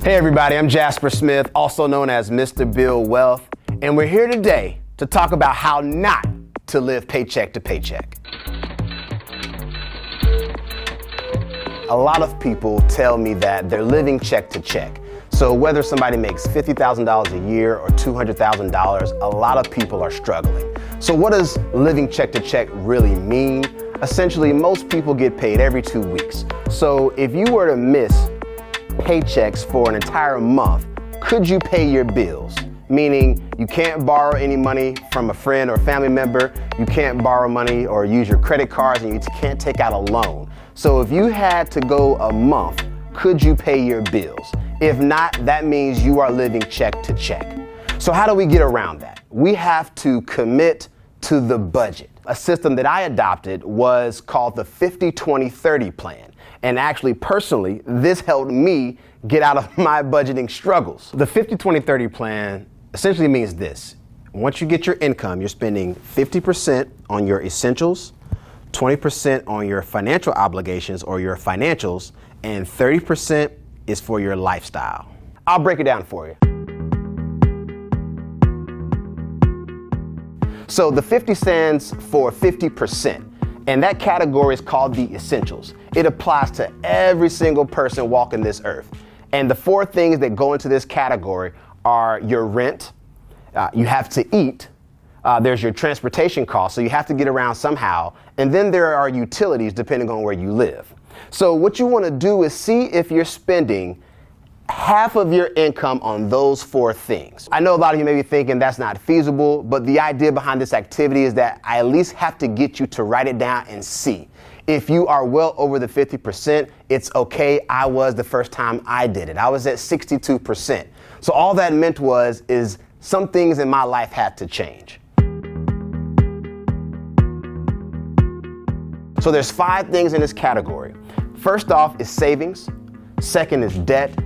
Hey everybody, I'm Jasper Smith, also known as Mr. Bill Wealth, and we're here today to talk about how not to live paycheck to paycheck. A lot of people tell me that they're living check to check. So whether somebody makes $50,000 a year or $200,000, a lot of people are struggling. So what does living check to check really mean? Essentially, most people get paid every 2 weeks. So if you were to miss paychecks for an entire month, could you pay your bills? Meaning you can't borrow any money from a friend or family member, you can't borrow money or use your credit cards, and you can't take out a loan. So if you had to go a month, could you pay your bills? If not, that means you are living check to check. So how do we get around that? We have to commit to the budget. A system that I adopted was called the 50-20-30 plan. And actually, personally, this helped me get out of my budgeting struggles. The 50-20-30 plan essentially means this. Once you get your income, you're spending 50% on your essentials, 20% on your financial obligations or your financials, and 30% is for your lifestyle. I'll break it down for you. So the 50 stands for 50%. And that category is called the essentials. It applies to every single person walking this earth. And the 4 things that go into this category are your rent, you have to eat, there's your transportation costs, so you have to get around somehow, and then there are utilities depending on where you live. So what you want to do is see if you're spending half of your income on those 4 things. I know a lot of you may be thinking that's not feasible, but the idea behind this activity is that I at least have to get you to write it down and see. If you are well over the 50%, it's okay. I was the first time I did it. I was at 62%. So all that meant is some things in my life had to change. So there's 5 things in this category. First off is savings. Second is debt.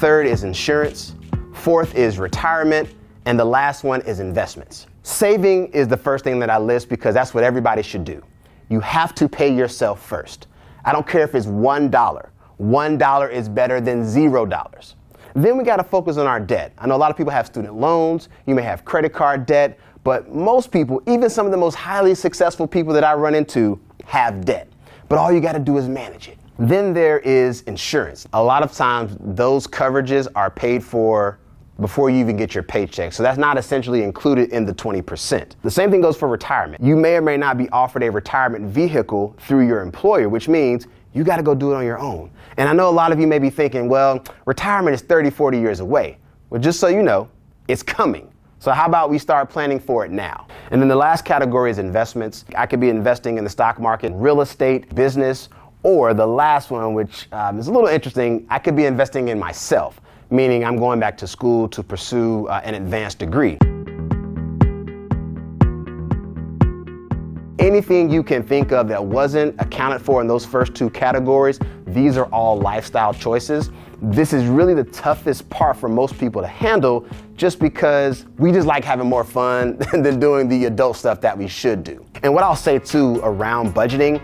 Third is insurance. Fourth is retirement. And the last one is investments. Saving is the first thing that I list because that's what everybody should do. You have to pay yourself first. I don't care if it's $1. $1 is better than $0. Then we got to focus on our debt. I know a lot of people have student loans. You may have credit card debt. But most people, even some of the most highly successful people that I run into, have debt. But all you got to do is manage it. Then there is insurance. A lot of times those coverages are paid for before you even get your paycheck. So that's not essentially included in the 20%. The same thing goes for retirement. You may or may not be offered a retirement vehicle through your employer, which means you got to go do it on your own. And I know a lot of you may be thinking, well, retirement is 30, 40 years away. Well, just so you know, it's coming. So how about we start planning for it now? And then the last category is investments. I could be investing in the stock market, real estate, business, or the last one, which is a little interesting, I could be investing in myself, meaning I'm going back to school to pursue an advanced degree. Anything you can think of that wasn't accounted for in those first 2 categories, these are all lifestyle choices. This is really the toughest part for most people to handle just because we just like having more fun than doing the adult stuff that we should do. And what I'll say too around budgeting,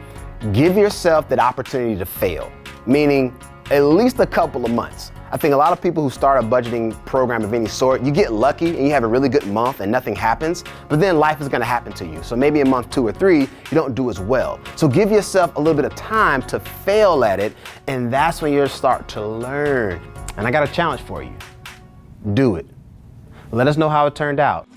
give yourself that opportunity to fail, meaning at least a couple of months. I think a lot of people who start a budgeting program of any sort, you get lucky and you have a really good month and nothing happens, but then life is gonna happen to you. So maybe in month 2 or 3, you don't do as well. So give yourself a little bit of time to fail at it, and that's when you'll start to learn. And I got a challenge for you. Do it. Let us know how it turned out.